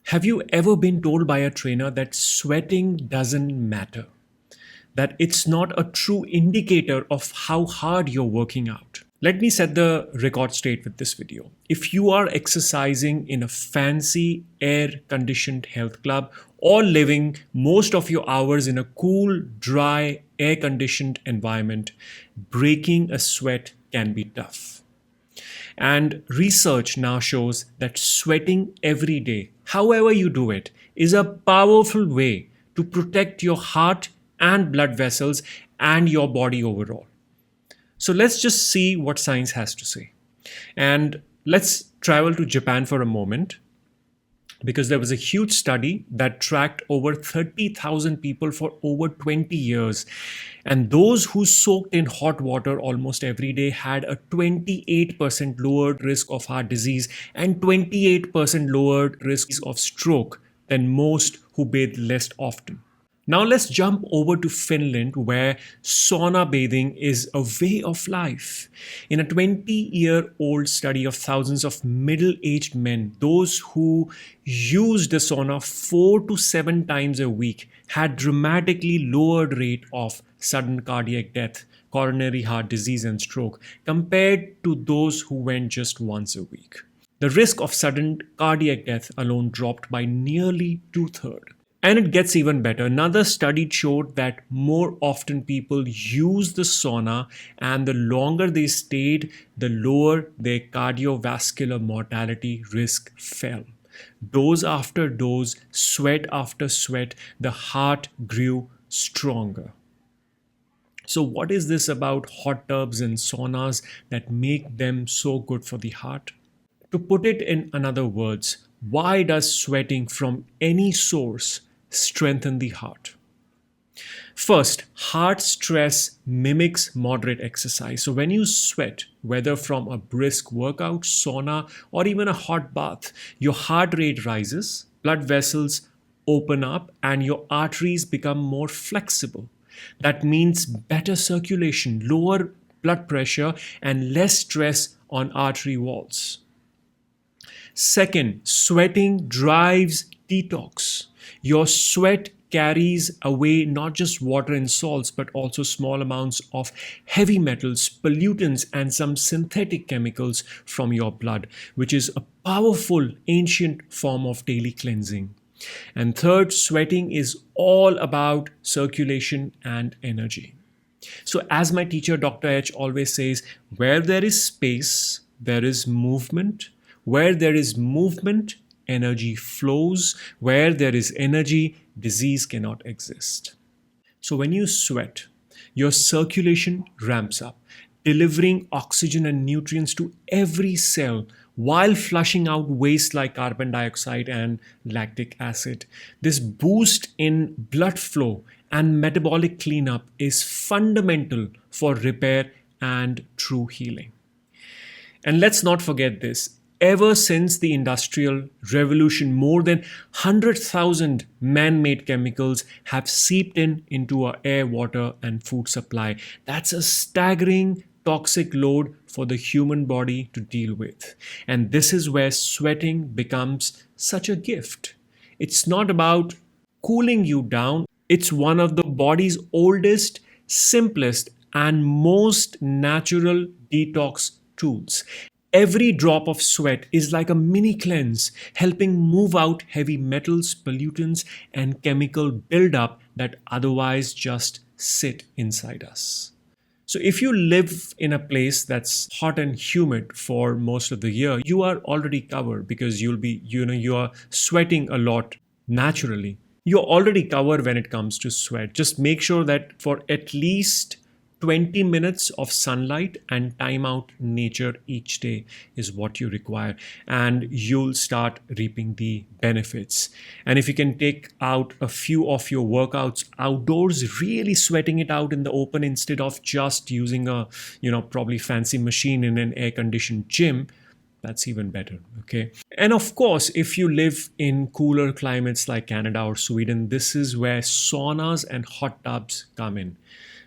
Have you ever been told by a trainer that sweating doesn't matter? That it's not a true indicator of how hard you're working out? Let me set the record straight with this video. If you are exercising in a fancy air-conditioned health club or living most of your hours in a cool, dry, air-conditioned environment, breaking a sweat can be tough. And research now shows that sweating every day, however you do it, is a powerful way to protect your heart and blood vessels and your body overall. So let's just see what science has to say. And let's travel to Japan for a moment, because there was a huge study that tracked over 30,000 people for over 20 years. And those who soaked in hot water almost every day had a 28% lowered risk of heart disease and 28% lowered risk of stroke than most who bathed less often. Now let's jump over to Finland, where sauna bathing is a way of life. In a 20-year-old study of thousands of middle-aged men, those who used the sauna 4 to 7 times a week had dramatically lowered rate of sudden cardiac death, coronary heart disease and stroke compared to those who went just once a week. The risk of sudden cardiac death alone dropped by nearly 2/3. And it gets even better. Another study showed that more often people use the sauna, and the longer they stayed, the lower their cardiovascular mortality risk fell. Dose after dose, sweat after sweat, the heart grew stronger. So what is this about hot tubs and saunas that make them so good for the heart? To put it in other words, why does sweating from any source strengthen the heart? First, heart stress mimics moderate exercise. So when you sweat, whether from a brisk workout, sauna, or even a hot bath, your heart rate rises, blood vessels open up, and your arteries become more flexible. That means better circulation, lower blood pressure, and less stress on artery walls. Second, sweating drives detox. Your sweat carries away not just water and salts, but also small amounts of heavy metals, pollutants, and some synthetic chemicals from your blood, which is a powerful ancient form of daily cleansing. And third, sweating is all about circulation and energy. So as my teacher, Dr. H, always says, where there is space, there is movement. Where there is movement, energy flows. Where there is energy, disease cannot exist. So when you sweat, your circulation ramps up, delivering oxygen and nutrients to every cell while flushing out waste like carbon dioxide and lactic acid. This boost in blood flow and metabolic cleanup is fundamental for repair and true healing. And let's not forget this. Ever since the Industrial Revolution, more than 100,000 man-made chemicals have seeped into our air, water, and food supply. That's a staggering toxic load for the human body to deal with. And this is where sweating becomes such a gift. It's not about cooling you down. It's one of the body's oldest, simplest, and most natural detox tools. Every drop of sweat is like a mini cleanse, helping move out heavy metals, pollutants, and chemical buildup that otherwise just sit inside us. So if you live in a place that's hot and humid for most of the year, you are already covered because you are sweating a lot naturally. You're already covered when it comes to sweat. Just make sure that for at least 20 minutes of sunlight and time out nature each day is what you require, and you'll start reaping the benefits. And if you can take out a few of your workouts outdoors, really sweating it out in the open instead of just using a probably fancy machine in an air-conditioned gym, that's even better. Okay. And of course, if you live in cooler climates like Canada or Sweden, this is where saunas and hot tubs come in.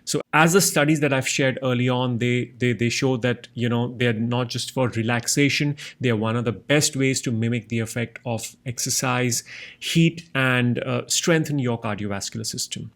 So as the studies that I've shared early on, they show that they're not just for relaxation, they are one of the best ways to mimic the effect of exercise, heat, and strengthen your cardiovascular system.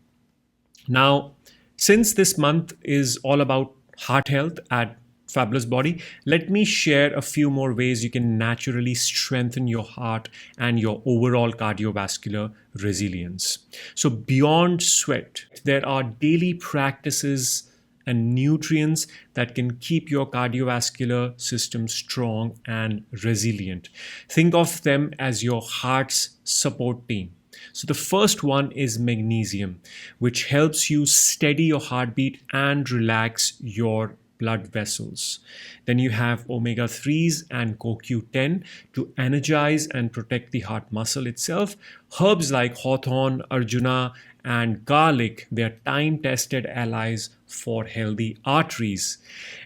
Now, since this month is all about heart health at Fabulous Body, let me share a few more ways you can naturally strengthen your heart and your overall cardiovascular resilience. So, beyond sweat, there are daily practices and nutrients that can keep your cardiovascular system strong and resilient. Think of them as your heart's support team. So, the first one is magnesium, which helps you steady your heartbeat and relax your blood vessels. Then you have omega 3s and CoQ10 to energize and protect the heart muscle itself. Herbs like hawthorn, arjuna, and garlic, they are time tested allies for healthy arteries.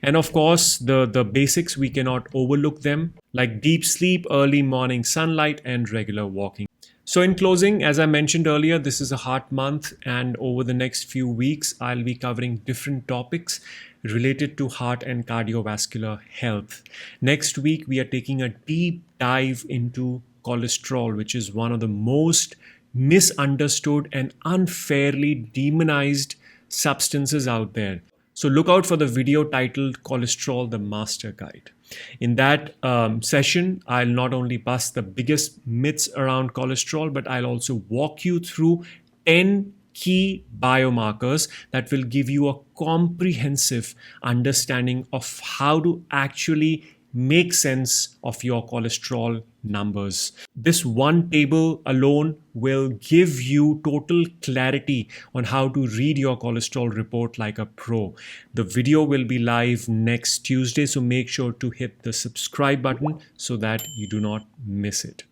And of course, the basics, we cannot overlook them, like deep sleep, early morning sunlight, and regular walking. So, in closing, as I mentioned earlier, this is a heart month, and over the next few weeks, I'll be covering different topics related to heart and cardiovascular health. Next week, we are taking a deep dive into cholesterol, which is one of the most misunderstood and unfairly demonized substances out there. So look out for the video titled Cholesterol, the Master Guide. In that session, I'll not only bust the biggest myths around cholesterol, but I'll also walk you through 10 key biomarkers that will give you a comprehensive understanding of how to actually make sense of your cholesterol numbers. This one table alone will give you total clarity on how to read your cholesterol report like a pro. The video will be live next Tuesday, so make sure to hit the subscribe button so that you do not miss it.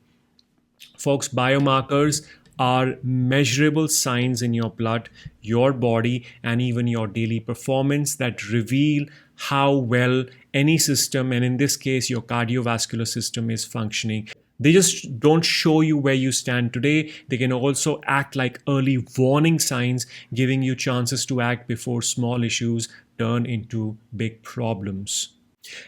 Folks, biomarkers are measurable signs in your blood, your body, and even your daily performance that reveal how well any system, and in this case, your cardiovascular system, is functioning. They just don't show you where you stand today. They can also act like early warning signs, giving you chances to act before small issues turn into big problems.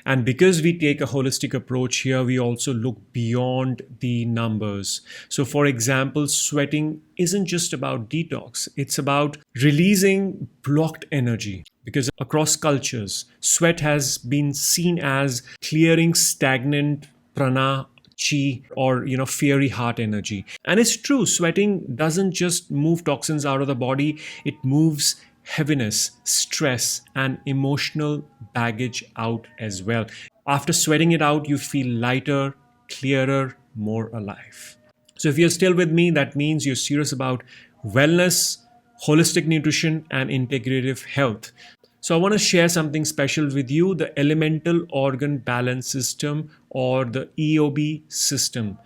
And because we take a holistic approach here, we also look beyond the numbers. So, for example, sweating isn't just about detox, it's about releasing blocked energy. Because across cultures, sweat has been seen as clearing stagnant prana, chi, or fiery heart energy. And it's true, sweating doesn't just move toxins out of the body, it moves heaviness, stress, and emotional baggage out as well. After sweating it out, you feel lighter, clearer, more alive. So, if you're still with me, that means you're serious about wellness, holistic nutrition, and integrative health. So, I want to share something special with you, the Elemental Organ Balance System, or the EOB system.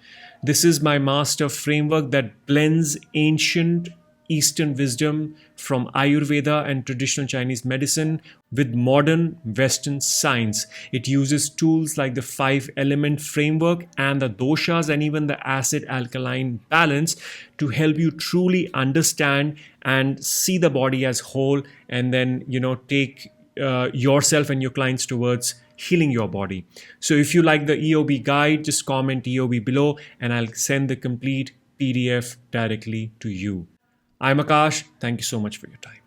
This is my master framework that blends ancient Eastern wisdom from Ayurveda and traditional Chinese medicine with modern Western science. It uses tools like the 5 element framework and the doshas and even the acid alkaline balance to help you truly understand and see the body as whole, and then take yourself and your clients towards healing your body. So if you like the EOB guide, just comment EOB below and I'll send the complete PDF directly to you. I'm Akash. Thank you so much for your time.